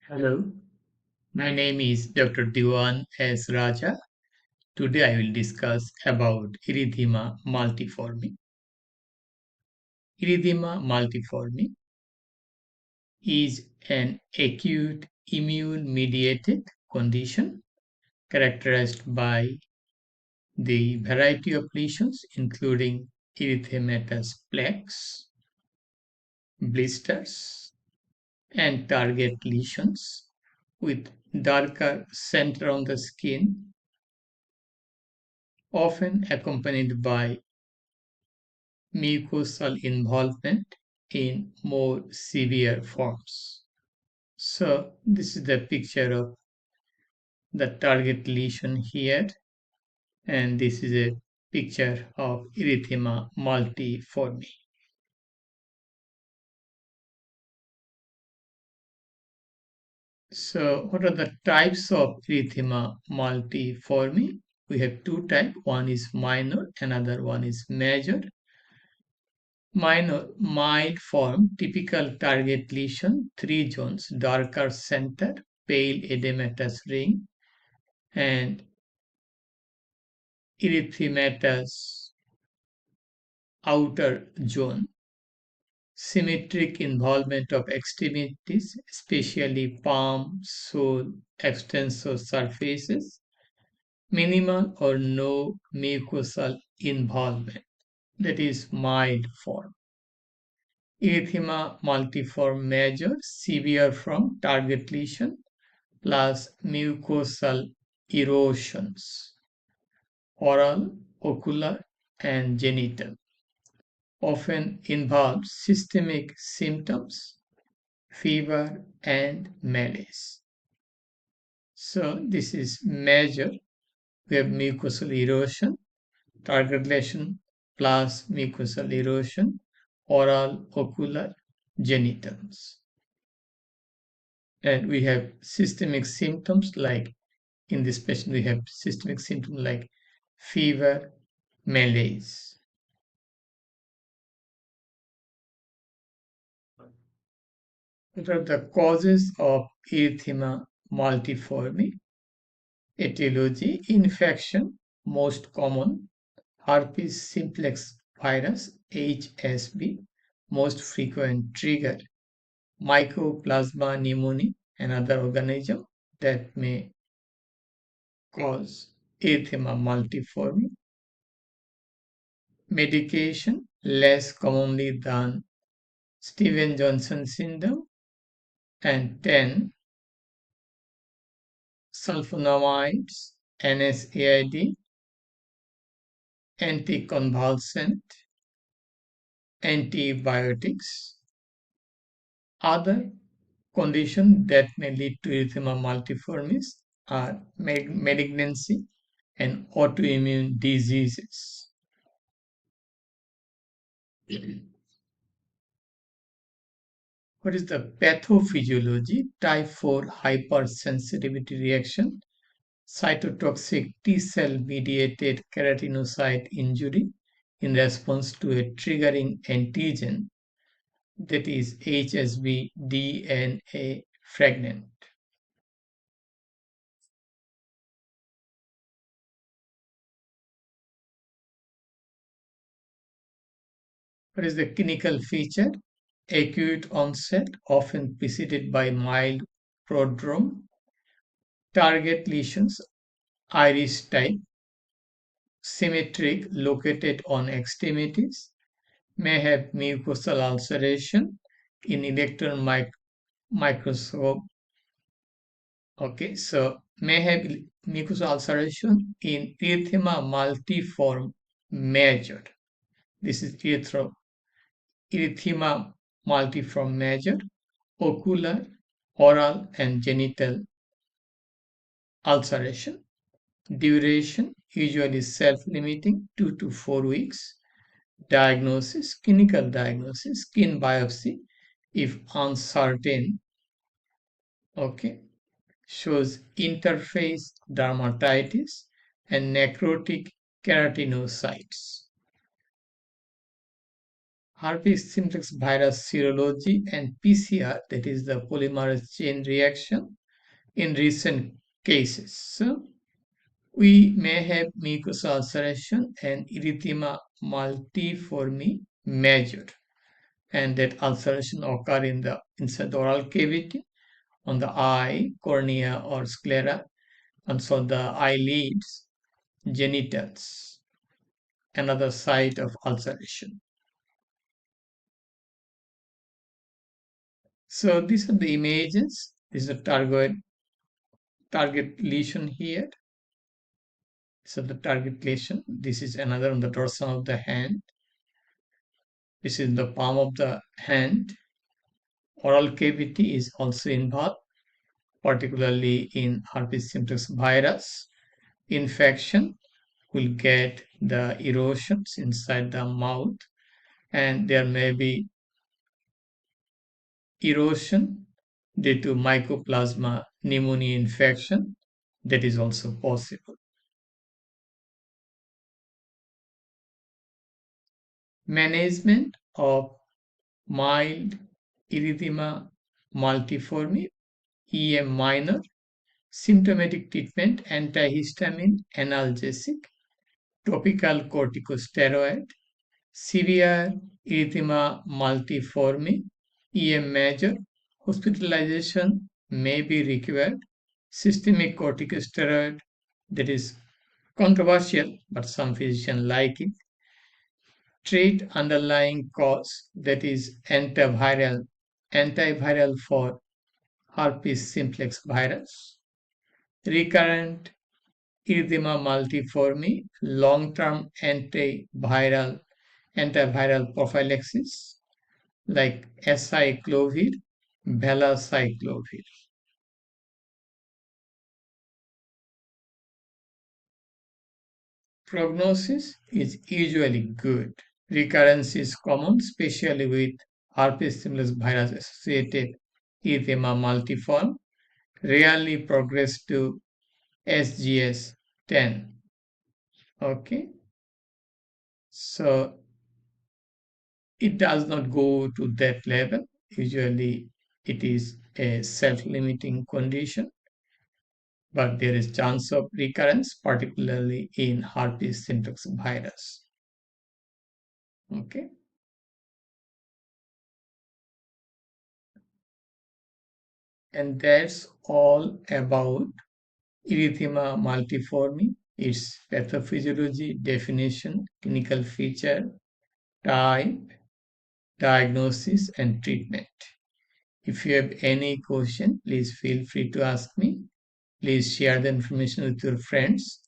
Hello, my name is Dr. Dewan S. Raja. Today I will discuss about erythema multiforme. Erythema multiforme is an acute immune-mediated condition characterized by the variety of lesions including erythematous plaques, blisters, and target lesions with darker center on the skin, often accompanied by mucosal involvement in more severe forms. So this is the picture of the target lesion here, and this is a picture of erythema multiforme. So what are the types of erythema multiforme? We have two types. One is minor, another one is major. Minor, mild form, typical target lesion, three zones, darker center, pale edematous ring, and erythematous outer zone. Symmetric involvement of extremities, especially palm, sole, extensor surfaces. Minimal or no mucosal involvement, that is mild form. Erythema multiforme major, severe from target lesion plus mucosal erosions, oral, ocular, and genital. Often involves systemic symptoms, fever, and malaise. So this is major. We have mucosal erosion, target lesion plus mucosal erosion, oral, ocular, genitals. And we have systemic symptoms like in this patient we have systemic symptoms like fever, malaise. What are the causes of erythema multiforme? Etiology, infection, most common, herpes simplex virus, HSV, most frequent trigger, Mycoplasma pneumoniae, another organism that may cause erythema multiforme. Medication, less commonly than Steven-Johnson syndrome, and 10 sulfonamides, NSAID, anticonvulsant, antibiotics. Other conditions that may lead to erythema multiformis are malignancy and autoimmune diseases. What is the pathophysiology? Type 4 hypersensitivity reaction, cytotoxic T cell mediated keratinocyte injury in response to a triggering antigen, that is HSV DNA fragment. What is the clinical feature? Acute onset, often preceded by mild prodrome, target lesions, iris type, symmetric, located on extremities, may have mucosal ulceration in electron microscope. Okay, so may have mucosal ulceration in erythema multiforme major. This is erythema multiforme major, ocular, oral, and genital ulceration. Duration usually self-limiting 2 to 4 weeks. Diagnosis, clinical diagnosis, skin biopsy if uncertain. Okay, shows interface dermatitis and necrotic keratinocytes. herpes simplex virus serology, and PCR, that is the polymerase chain reaction in recent cases. So, we may have mucosal ulceration and erythema multiforme major, and that ulceration occur in the inside the oral cavity, on the eye, cornea, or sclera, and so the eyelids, genitals, another site of ulceration. So these are the images. This is the target lesion here. So the target lesion. This is another on the dorsum of the hand. This is the palm of the hand. Oral cavity is also involved, particularly in herpes simplex virus. Infection will get the erosions inside the mouth, and there may be erosion due to mycoplasma pneumonia infection. That is also possible. Management of mild erythema multiforme, EM minor, symptomatic treatment, antihistamine, analgesic, topical corticosteroid. Severe erythema multiforme, EM major, hospitalization may be required. Systemic corticosteroid, that is controversial, but some physicians like it. Treat underlying cause, that is antiviral for herpes simplex virus. Recurrent erythema multiforme, long-term antiviral prophylaxis like acyclovir, valacyclovir. Prognosis is usually good. Recurrence is common, especially with herpes simplex virus associated erythema multiforme, rarely progress to SGS 10. Okay, so it does not go to that level. Usually, it is a self-limiting condition, but there is chance of recurrence, particularly in herpes simplex virus. Okay, and that's all about erythema multiforme, its pathophysiology, definition, clinical feature, type, diagnosis, and treatment. If you have any question, please feel free to ask me. Please share the information with your friends.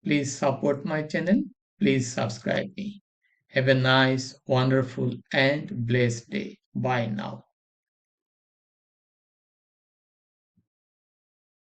Please support my channel. Please subscribe me. Have a nice, wonderful, and blessed day. Bye now.